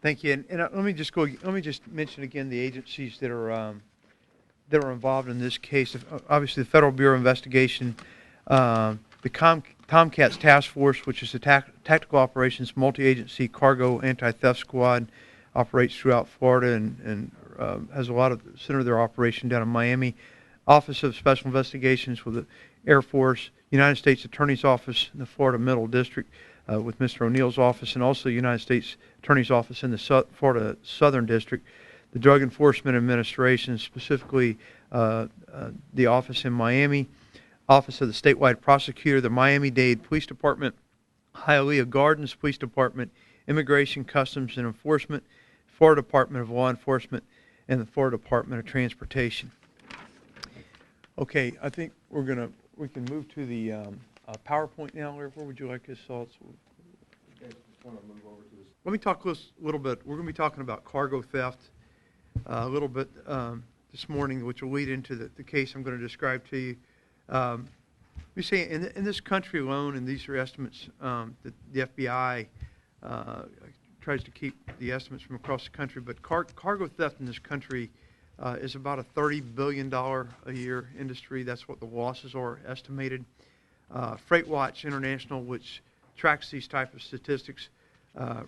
Thank you. And let me just go. Let me just mention again the agencies that are involved in this case. Obviously, the Federal Bureau of Investigation, Tomcats Task Force, which is the Tactical Operations Multi-Agency Cargo Anti-Theft Squad, operates throughout Florida and has a lot of center of their operation down in Miami. Office of Special Investigations with the Air Force, United States Attorney's Office in the Florida Middle District with Mr. O'Neill's office, and also the United States Attorney's Office in the Florida Southern District. The Drug Enforcement Administration, specifically the office in Miami, Office of the Statewide Prosecutor, the Miami-Dade Police Department, Hialeah Gardens Police Department, Immigration, Customs, and Enforcement, Florida Department of Law Enforcement, and the Florida Department of Transportation. Okay, I think we can move to the PowerPoint now. Where would you like us all? Let me talk a little bit. We're going to be talking about cargo theft a little bit this morning, which will lead into the case I'm going to describe to you. We say in this country alone, and these are estimates that the FBI tries to keep the estimates from across the country, but cargo theft in this country is about a $30 billion a year industry. That's what the losses are estimated. FreightWatch International, which tracks these type of statistics,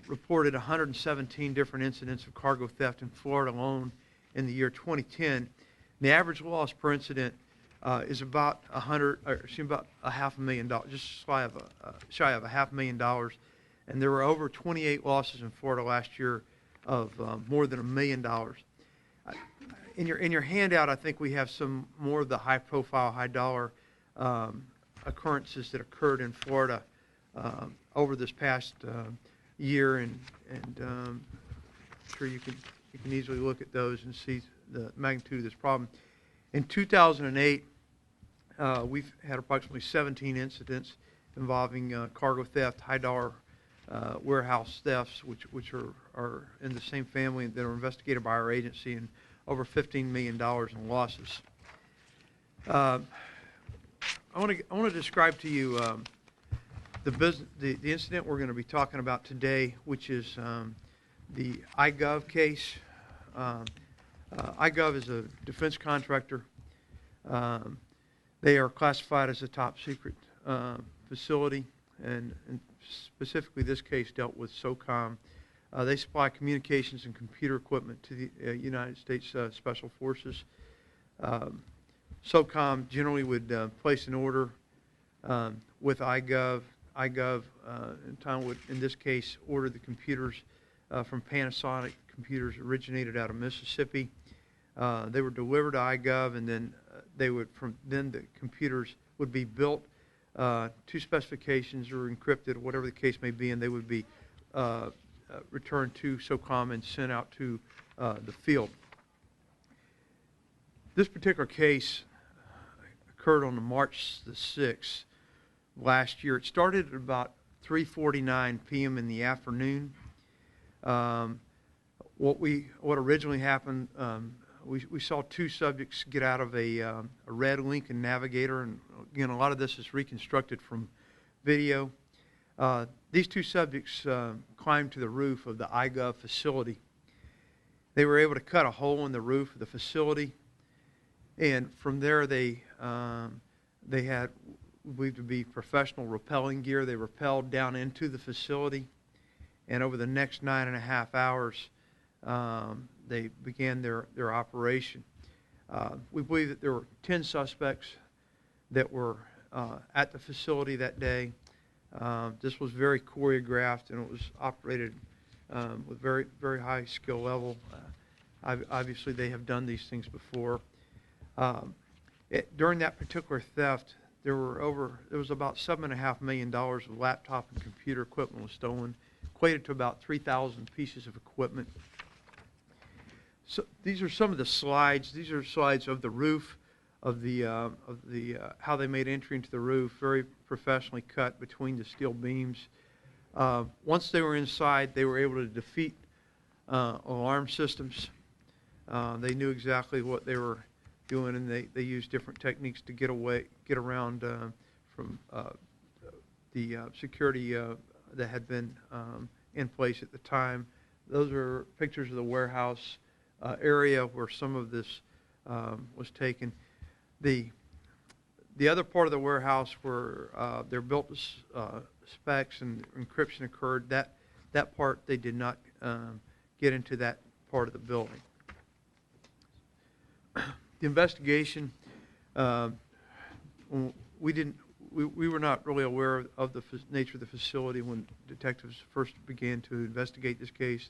reported 117 different incidents of cargo theft in Florida alone in the year 2010. The average loss per incident is about about $500,000, just shy of $500,000, and there were over 28 losses in Florida last year of more than $1 million. In your handout, I think we have some more of the high-profile, high-dollar occurrences that occurred in Florida over this past year, and I'm sure you can easily look at those and see the magnitude of this problem. In 2008, we've had approximately 17 incidents involving cargo theft, high-dollar warehouse thefts, which are in the same family that are investigated by our agency, and over $15 million in losses. I want to describe to you the incident we're going to be talking about today, which is the iGOV case. iGOV is a defense contractor. They are classified as a top secret facility, and specifically this case dealt with SOCOM. They supply communications and computer equipment to the United States Special Forces. SOCOM generally would place an order with iGOV. iGOV would, in this case, order the computers from Panasonic. Computers originated out of Mississippi. They were delivered to iGOV, and then the computers would be built to specifications or encrypted, whatever the case may be, and they would be returned to SOCOM and sent out to the field. This particular case occurred on March the 6th last year. It started at about 3:49 p.m. in the afternoon. What originally happened, we saw two subjects get out of a red Lincoln Navigator, and again, a lot of this is reconstructed from video. These two subjects climbed to the roof of the iGOV facility. They were able to cut a hole in the roof of the facility, and from there they had believed to be professional rappelling gear. They rappelled down into the facility, and over the next 9.5 hours, they began their operation. We believe that there were 10 suspects that were at the facility that day. This was very choreographed, and it was operated with very, very high skill level. Obviously, they have done these things before. During that particular theft, there was about $7.5 million of laptop and computer equipment was stolen, equated to about 3,000 pieces of equipment. So these are some of the slides. These are slides of the roof, of the how they made entry into the roof, very professionally cut between the steel beams. Once they were inside, they were able to defeat alarm systems. They knew exactly what they were doing, and they used different techniques to get around from the security that had been in place at the time. those are pictures of the warehouse area where some of this was taken. The other part of the warehouse where they're built to specs and encryption occurred, that part they did not get into that part of the building. The investigation, we were not really aware of the nature of the facility when detectives first began to investigate this case,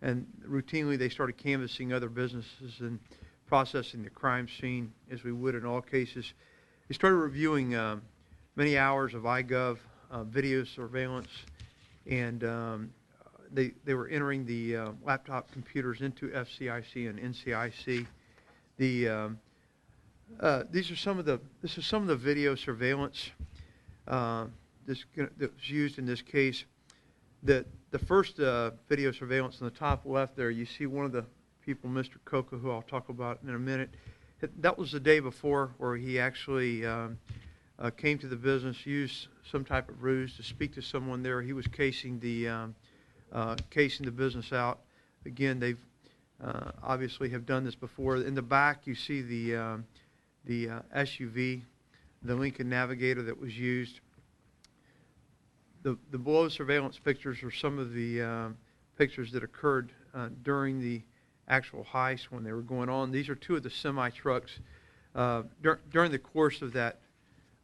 and routinely they started canvassing other businesses and processing the crime scene as we would in all cases. They started reviewing many hours of iGOV video surveillance, and they were entering the laptop computers into FCIC and NCIC. This is some of the video surveillance that was used in this case. The first video surveillance in the top left there, you see one of the people, Mr. Coca, who I'll talk about in a minute. That was the day before, where he actually came to the business, used some type of ruse to speak to someone there. He was casing the business out. Again, they've obviously have done this before. In the back, you see the SUV, the Lincoln Navigator that was used. The below surveillance pictures are some of the pictures that occurred during the actual heist when they were going on. These are two of the semi-trucks. During the course of that,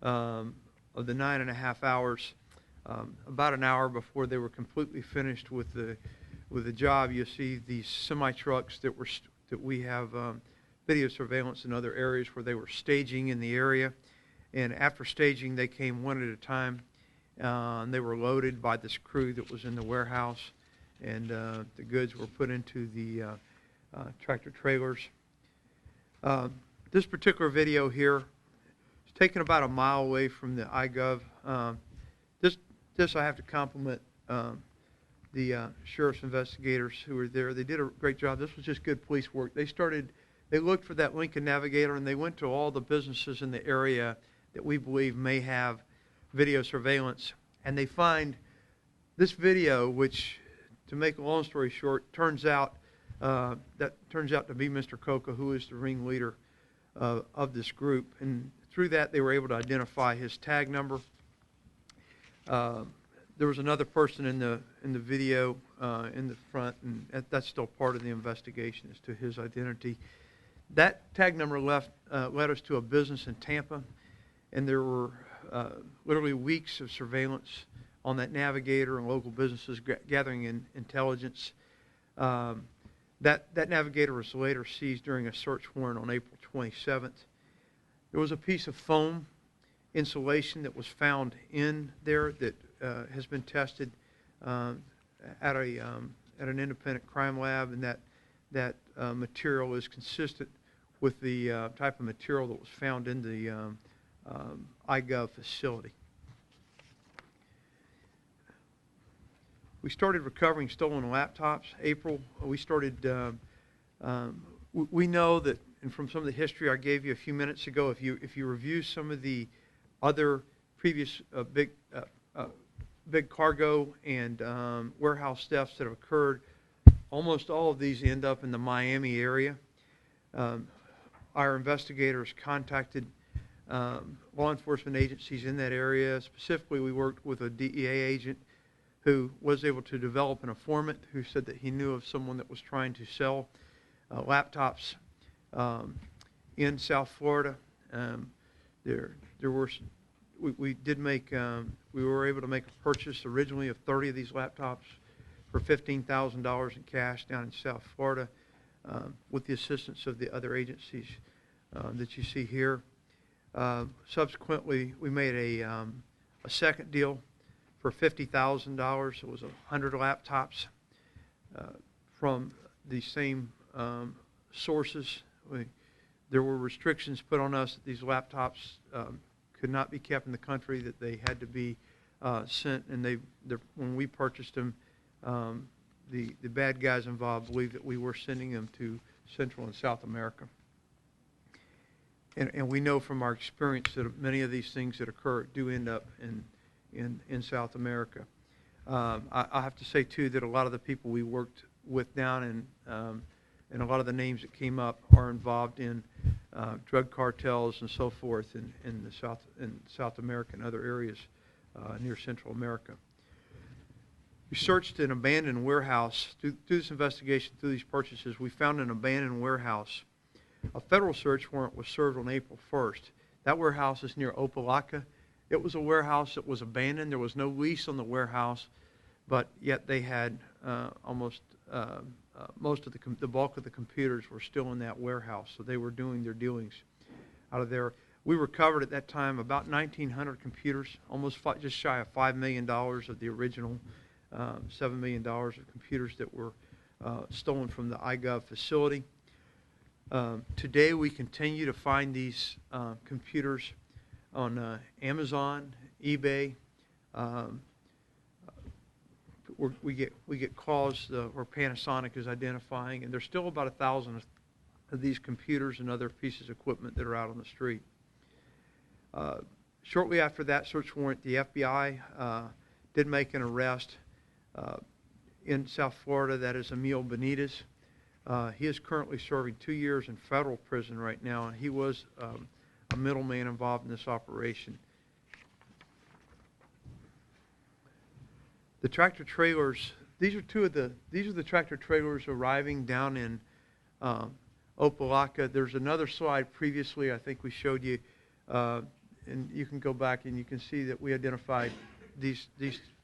of the 9.5 hours, about an hour before they were completely finished with the job, you see these semi-trucks that we have video surveillance in other areas where they were staging in the area. And after staging, they came one at a time. And they were loaded by this crew that was in the warehouse, and the goods were put into the tractor trailers. This particular video here is taken about a mile away from the iGOV. This I have to compliment the sheriff's investigators who were there. They did a great job. This was just good police work. They looked for that Lincoln Navigator, and they went to all the businesses in the area that we believe may have video surveillance, and they find this video, which, to make a long story short, turns out to be Mr. Coca, who is the ringleader of this group. And through that, they were able to identify his tag number. There was another person in the video in the front, and that's still part of the investigation as to his identity. That tag number led us to a business in Tampa, and there were literally weeks of surveillance on that Navigator and local businesses gathering intelligence. That Navigator was later seized during a search warrant on April 27th. There was a piece of foam insulation that was found in there that has been tested at an independent crime lab, and that material is consistent with the type of material that was found in the iGOV facility. We started recovering stolen laptops. April, we started, we know that, and from some of the history I gave you a few minutes ago, if you review some of the other previous big cargo and warehouse thefts that have occurred, almost all of these end up in the Miami area. Our investigators contacted law enforcement agencies in that area. Specifically, we worked with a DEA agent who was able to develop an informant who said that he knew of someone that was trying to sell laptops in South Florida. We were able to make a purchase originally of 30 of these laptops for $15,000 in cash down in South Florida with the assistance of the other agencies that you see here. Subsequently, we made a second deal for $50,000. It was 100 laptops from the same sources. There were restrictions put on us that these laptops could not be kept in the country, that they had to be sent, and when we purchased them, the bad guys involved believed that we were sending them to Central and South America. And we know from our experience that many of these things that occur do end up in South America. I have to say, too, that a lot of the people we worked with down in, and a lot of the names that came up are involved in drug cartels and so forth in South America and other areas near Central America. We searched an abandoned warehouse. Through this investigation, through these purchases, we found an abandoned warehouse. A federal search warrant was served on April 1st. That warehouse is near Opelika. It was a warehouse that was abandoned. There was no lease on the warehouse, but yet they had most of the bulk of the computers were still in that warehouse, so they were doing their dealings out of there. We recovered at that time about 1,900 computers, just shy of $5 million of the original $7 million of computers that were stolen from the iGOV facility. Today we continue to find these computers on Amazon, eBay. We get calls where Panasonic is identifying, and there's still about 1,000 of these computers and other pieces of equipment that are out on the street. Shortly after that search warrant, the FBI did make an arrest in South Florida. That is Emil Benitez. He is currently serving 2 years in federal prison right now, and he was a middleman involved in this operation. The tractor trailers, these are the tractor trailers arriving down in Opelika. There's another slide previously I think we showed you, and you can go back and you can see that we identified these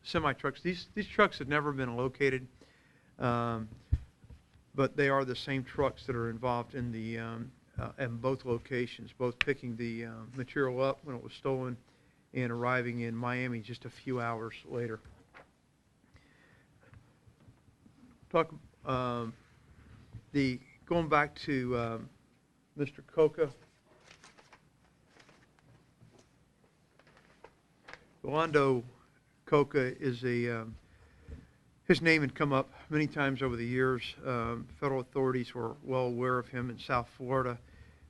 semi-trucks. These trucks had never been located, but they are the same trucks that are involved in both locations, both picking the material up when it was stolen and arriving in Miami just a few hours later. Going back to Mr. Coca. Rolando Coca is his name had come up many times over the years. Federal authorities were well aware of him in South Florida.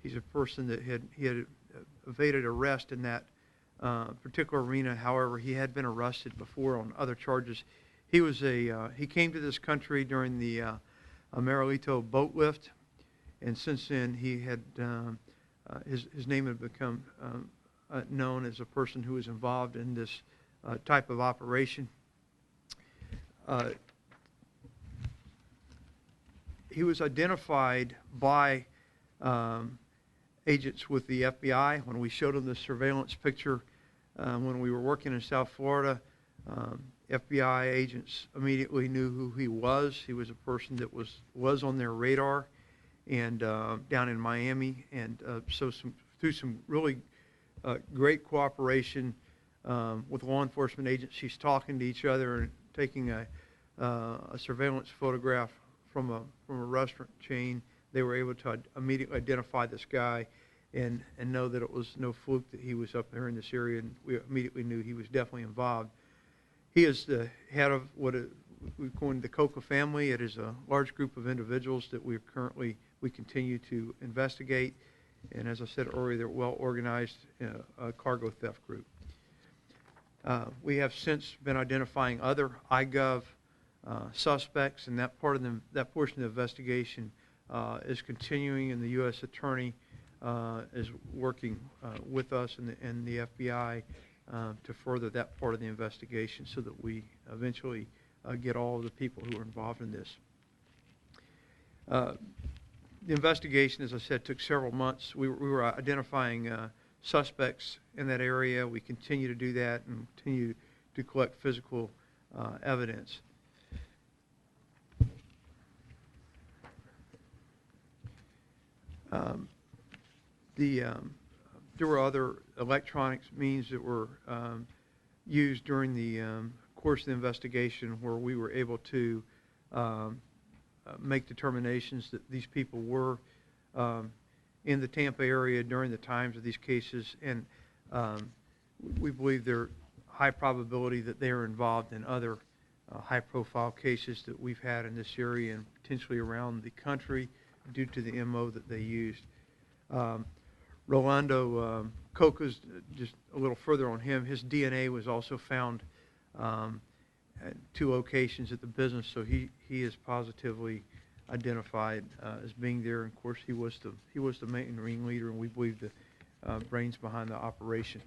He's a person that had evaded arrest in that particular arena. However, he had been arrested before on other charges. He came to this country during the Marilito boat lift, and since then he had his name had become known as a person who was involved in this type of operation. He was identified by agents with the FBI when we showed them the surveillance picture when we were working in South Florida. FBI agents immediately knew who he was. He was a person that was on their radar, and down in Miami, and so through some really great cooperation with law enforcement agencies, talking to each other and taking a surveillance photograph from a restaurant chain, they were able to immediately identify this guy and know that it was no fluke that he was up there in this area, and we immediately knew he was definitely involved. He is the head of what we call the Coca family. It is a large group of individuals that we continue to investigate, and as I said earlier, they're well organized cargo theft group. We have since been identifying other iGOV suspects, and that portion of the investigation is continuing, and the U.S. Attorney is working with us and the FBI to further that part of the investigation so that we eventually get all of the people who are involved in this. The investigation, as I said, took several months. We were identifying suspects in that area. We continue to do that and continue to collect physical evidence. There were other electronics means that were used during the course of the investigation where we were able to make determinations that these people were in the Tampa area during the times of these cases, and we believe there's high probability that they are involved in other high-profile cases that we've had in this area and potentially around the country due to the MO that they used. Rolando Coca's, just a little further on him, his DNA was also found at 2 locations at the business, so he is positively identified as being there. And of course, he was the main ringleader, and we believe the brains behind the operation.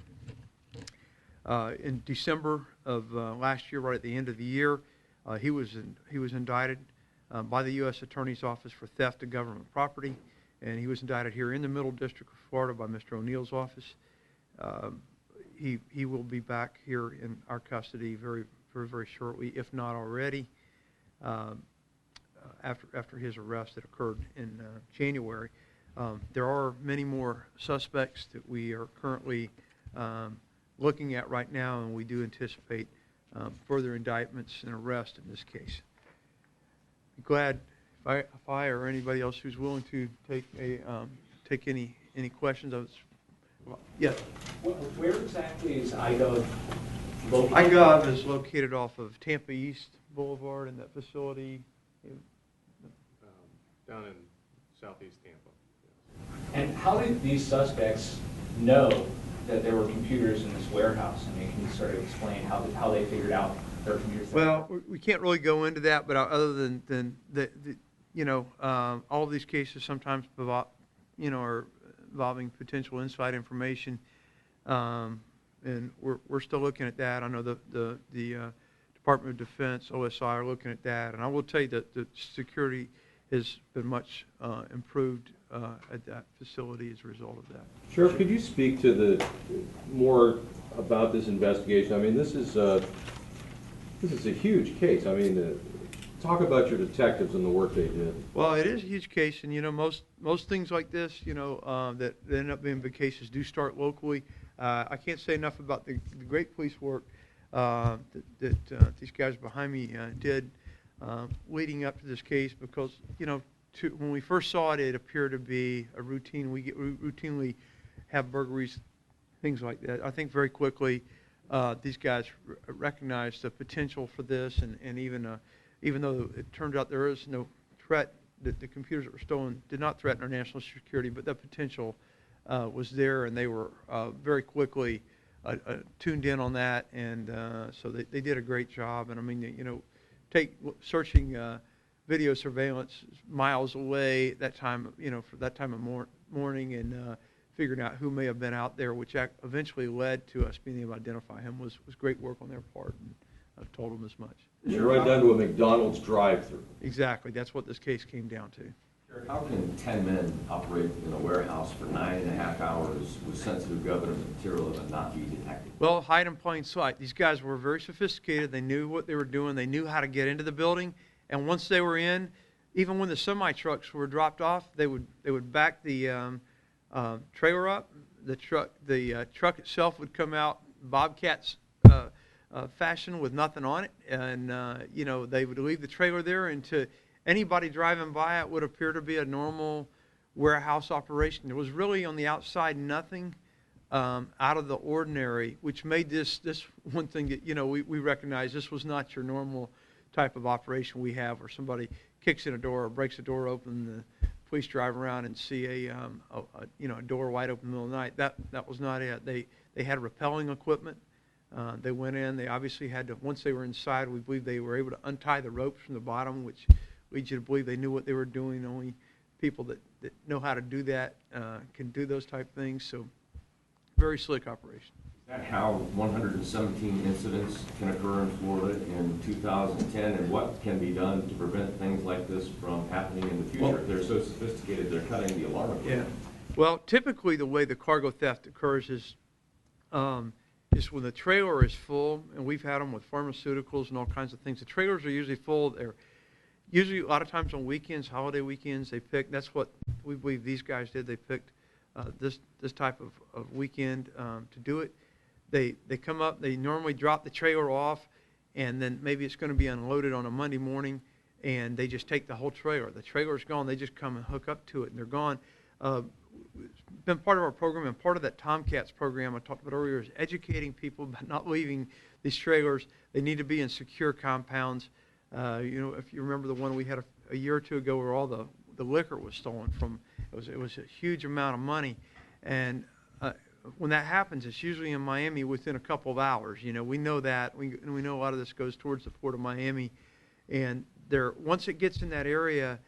In December of last year, right at the end of the year, he was indicted by the U.S. Attorney's Office for theft of government property, and he was indicted here in the Middle District of Florida by Mr. O'Neill's office. He will be back here in our custody very, very, very shortly, if not already, after his arrest that occurred in January. There are many more suspects that we are currently looking at right now, and we do anticipate further indictments and arrests in this case. Be glad if I or anybody else who's willing to take any questions. Yes. Where exactly is iGOV located? iGOV is located off of Tampa East Boulevard in that facility. Down in southeast Tampa. And how did these suspects know that there were computers in this warehouse? I mean, can you sort of explain how they figured out their computers? Well, we can't really go into that, but other than all of these cases sometimes are involving potential inside information, and we're still looking at that. I know the Department of Defense, OSI, are looking at that, and I will tell you that the security has been much improved at that facility as a result of that. Sheriff, could you speak to more about this investigation? I mean, this is a huge case. I mean, talk about your detectives and the work they did. Well, it is a huge case, and most things like this, that end up being big cases do start locally. I can't say enough about the great police work that these guys behind me did leading up to this case, because when we first saw it, it appeared to be a routine. We routinely have burglaries, things like that. I think very quickly these guys recognized the potential for this, and even though it turned out there is no threat, that the computers that were stolen did not threaten our national security, but that potential was there, and they were very quickly tuned in on that, and so they did a great job. And I mean, searching video surveillance miles away that time, for that time of morning, and figuring out who may have been out there, which eventually led to us being able to identify him, was great work on their part, and I've told them as much. You're right down to a McDonald's drive-through. Exactly. That's what this case came down to. How can 10 men operate in a warehouse for 9.5 hours with sensitive government material and not be detected? Well, hide in plain sight. These guys were very sophisticated. They knew what they were doing. They knew how to get into the building. And once they were in, even when the semi-trucks were dropped off, they would back the trailer up. The truck itself would come out Bobcat's fashion with nothing on it, and they would leave the trailer there, and to anybody driving by, it would appear to be a normal warehouse operation. There was really on the outside nothing out of the ordinary, which made this one thing that we recognize this was not your normal type of operation we have, where somebody kicks in a door or breaks a door open, the police drive around and see a door wide open in the middle of the night. That was not it. They had rappelling equipment. They went in. They obviously had to, once they were inside, we believe they were able to untie the ropes from the bottom, which leads you to believe they knew what they were doing. Only people that know how to do that can do those type things. So very slick operation. Is that how 117 incidents can occur in Florida in 2010, and what can be done to prevent things like this from happening in the future? Well, if they're so sophisticated, they're cutting the alarm equipment. Yeah. Well, typically the way the cargo theft occurs is when the trailer is full, and we've had them with pharmaceuticals and all kinds of things. The trailers are usually full. They're usually a lot of times on weekends, holiday weekends. That's what we believe these guys did. They picked this type of weekend to do it. They come up. They normally drop the trailer off, and then maybe it's going to be unloaded on a Monday morning, and they just take the whole trailer. The trailer's gone. They just come and hook up to it, and they're gone. It's been part of our program, and part of that Tomcats program I talked about earlier is educating people about not leaving these trailers. They need to be in secure compounds. If you remember the one we had a year or two ago where all the liquor was stolen from, it was a huge amount of money, and when that happens, it's usually in Miami within a couple of hours. We know that. We know a lot of this goes towards the port of Miami. And once it gets in that area,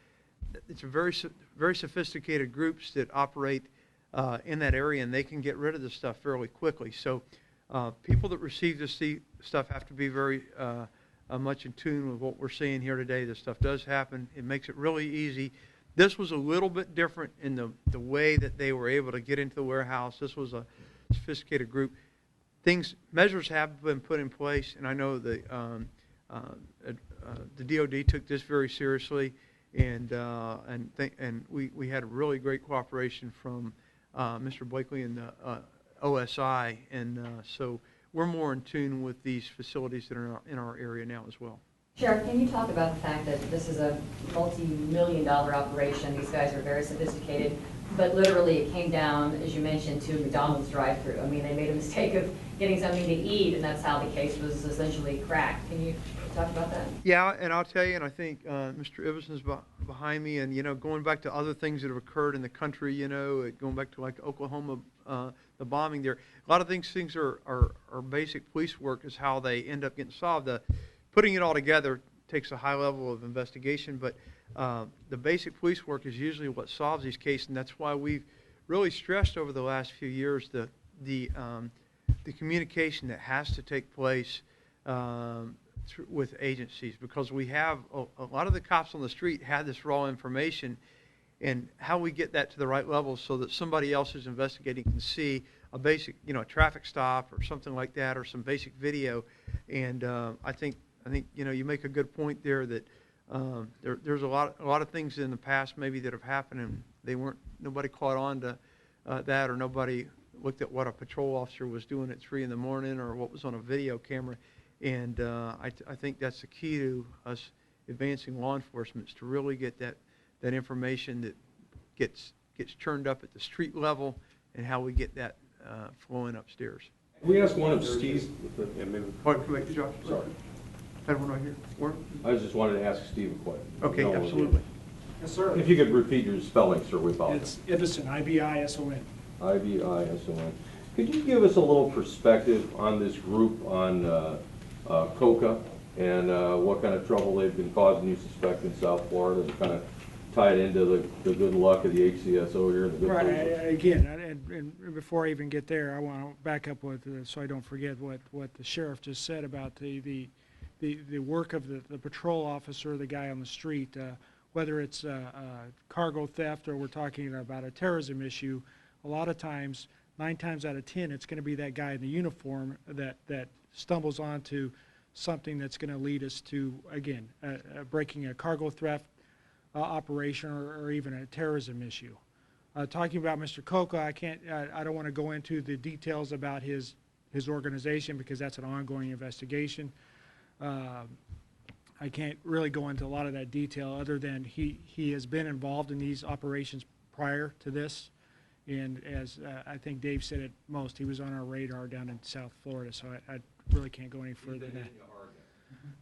it's a very sophisticated groups that operate in that area, and they can get rid of this stuff fairly quickly. So people that receive this stuff have to be very much in tune with what we're seeing here today. This stuff does happen. It makes it really easy. This was a little bit different in the way that they were able to get into the warehouse. This was a sophisticated group. Measures have been put in place, and I know the DOD took this very seriously, and we had a really great cooperation from Mr. Blakely and the OSI, and so we're more in tune with these facilities that are in our area now as well. Sheriff, can you talk about the fact that this is a multi-million-dollar operation? These guys are very sophisticated, but literally it came down, as you mentioned, to McDonald's drive-thru. I mean, they made a mistake of getting something to eat, and that's how the case was essentially cracked. Can you talk about that? Yeah, and I'll tell you, and I think Mr. Iverson's behind me, and going back to other things that have occurred in the country, going back to like Oklahoma, the bombing there. A lot of things are basic police work is how they end up getting solved. Putting it all together takes a high level of investigation, but the basic police work is usually what solves these cases, and that's why we've really stressed over the last few years the communication that has to take place with agencies, because we have a lot of the cops on the street have this raw information, and how we get that to the right level so that somebody else who's investigating can see a basic, a traffic stop or something like that, or some basic video. And I think you make a good point there that there's a lot of things in the past maybe that have happened, and nobody caught on to that, or nobody looked at what a patrol officer was doing at 3 in the morning or what was on a video camera. And I think that's the key to us advancing law enforcement, is to really get that information that gets churned up at the street level, and how we get that flowing upstairs. We asked one of Steve's. Josh, Sorry. I don't know here. Where? I just wanted to ask Steve a question. Okay, No, absolutely. Yes, sir. If you could repeat your spelling, sir, we apologize. It's Iveson, I-B-I-S-O-N. I-V-I-S-O-N. Could you give us a little perspective on this group on coca, and what kind of trouble they've been causing, you suspect, in South Florida, to kind of tie it into the good luck of the HCSO here? And the good Right, business? again, and before I even get there, I want to back up with, so I don't forget what the sheriff just said about the work of the patrol officer, the guy on the street, whether it's cargo theft or we're talking about a terrorism issue. A lot of times, 9 times out of 10, it's going to be that guy in the uniform that stumbles onto something that's going to lead us to, again, breaking a cargo theft operation or even a terrorism issue. Talking about Mr. Coca, I don't want to go into the details about his organization, because that's an ongoing investigation. I can't really go into a lot of that detail, other than he has been involved in these operations prior to this. And as I think Dave said it most, he was on our radar down in South Florida, so I really can't go any further than that.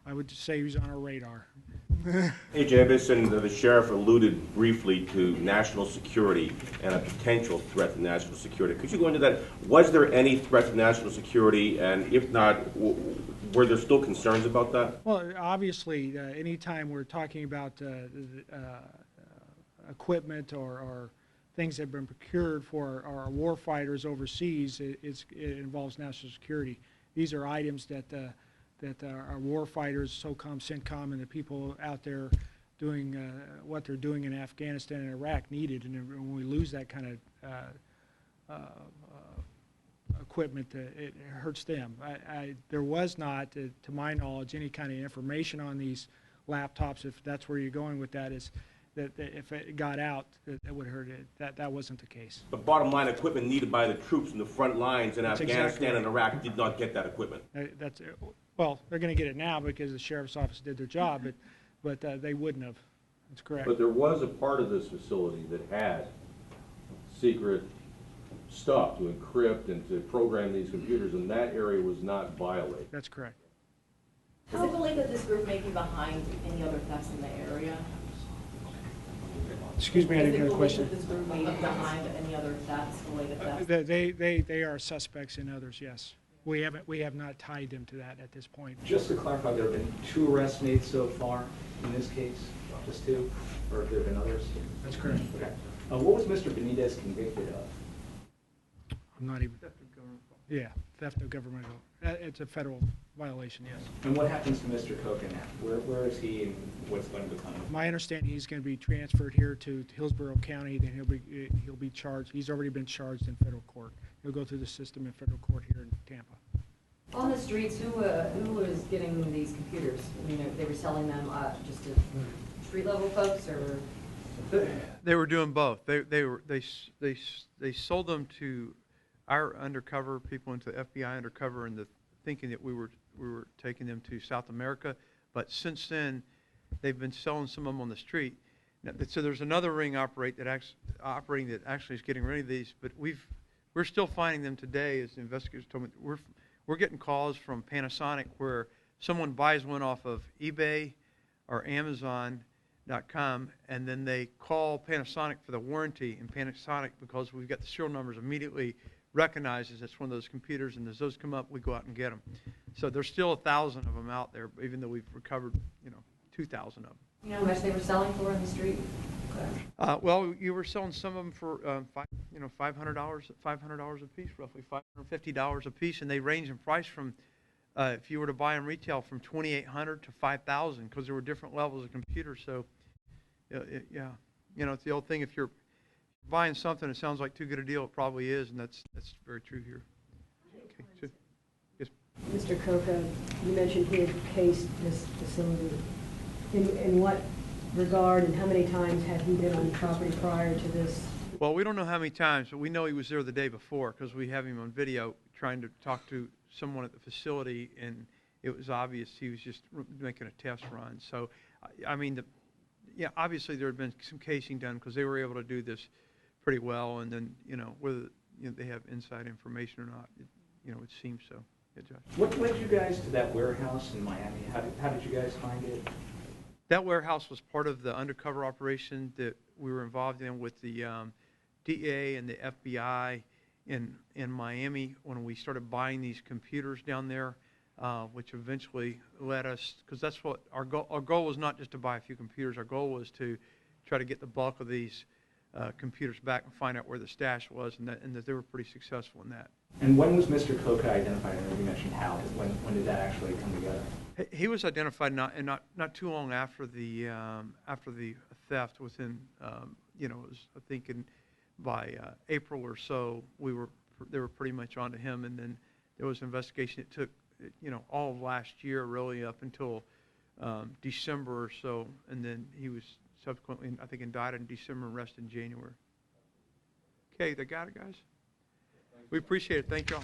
I would just say he was on our radar. Hey, Javis, and the sheriff alluded briefly to national security and a potential threat to national security. Could you go into that? Was there any threat to national security, and if not, were there still concerns about that? Well, obviously, anytime we're talking about equipment or things that have been procured for our war fighters overseas, it involves national security. These are items that our war fighters, SOCOM, CENTCOM, and the people out there doing what they're doing in Afghanistan and Iraq needed. And when we lose that kind of equipment, it hurts them. There was not, to my knowledge, any kind of information on these laptops, if that's where you're going with that, is that if it got out, that would hurt it. That wasn't the case. The bottom line, equipment needed by the troops in the front lines in That's Afghanistan exactly right. and Iraq did not get that equipment. Well, they're going to get it now because the sheriff's office did their job, but they wouldn't have. That's correct. But there was a part of this facility that had secret stuff to encrypt and to program these computers, and that area was not violated. That's correct. Does it believe that this group may be behind any other thefts in the area? Excuse me, I didn't hear the question. Is it believed that this group may be behind any other thefts, related thefts? They are suspects in others, yes. We have not tied them to that at this point. Just to clarify, there have been 2 arrests made so far in this case, just 2, or have there been others? That's correct. Okay. What was Mr. Benitez convicted of? I'm not even, yeah, theft of governmental, it's a federal violation, yes. And what happens to Mr. Coca now? Where is he and what's going to become of him? My understanding, he's going to be transferred here to Hillsborough County, then he'll be charged, he's already been charged in federal court. He'll go through the system in federal court here in Tampa. On the streets, who was getting these computers? I mean, they were selling them just to street level folks, or? They were doing both. They sold them to our undercover people, into the FBI undercover, and thinking that we were taking them to South America. But since then, they've been selling some of them on the street. Now, so there's another ring operating that actually is getting rid of these. But we're still finding them today, as the investigators told me. We're getting calls from Panasonic where someone buys one off of eBay or Amazon.com, and then they call Panasonic for the warranty, and Panasonic, because we've got the serial numbers, immediately recognizes it's one of those computers, and as those come up, we go out and get them. So there's still 1,000 of them out there, even though we've recovered, 2,000 of them. You know how much they were selling for in the street? Well, you were selling some of them for $500 a piece, roughly $550 a piece, and they range in price from, if you were to buy them retail, from $2,800 to $5,000, because there were different levels of computers. So, yeah, it's the old thing. If you're buying something that sounds like too good a deal, it probably is, and that's very true here. Okay, so, yes. Mr. Coca, you mentioned he had cased this facility. In what regard, and how many times had he been on the property prior to this? Well, we don't know how many times, but we know he was there the day before because we have him on video trying to talk to someone at the facility, and it was obvious he was just making a test run. So, I mean, obviously there had been some casing done because they were able to do this pretty well, and then, whether they have inside information or not, it seems so. Yeah, Josh. What led you guys to that warehouse in Miami? How did you guys find it? That warehouse was part of the undercover operation that we were involved in with the DEA and the FBI in Miami when we started buying these computers down there, which eventually led us, because that's what our goal was, not just to buy a few computers. Our goal was to try to get the bulk of these computers back and find out where the stash was, and that they were pretty successful in that. And when was Mr. Coca identified? I know you mentioned how. When did that actually come together? He was identified not too long after the theft. Within it was, I think, by April or so, they were pretty much onto him, and then there was an investigation. It took all of last year really up until December or so, and then he was subsequently, I think, indicted in December and arrested in January. Okay, they got it, guys. We appreciate it. Thank you all.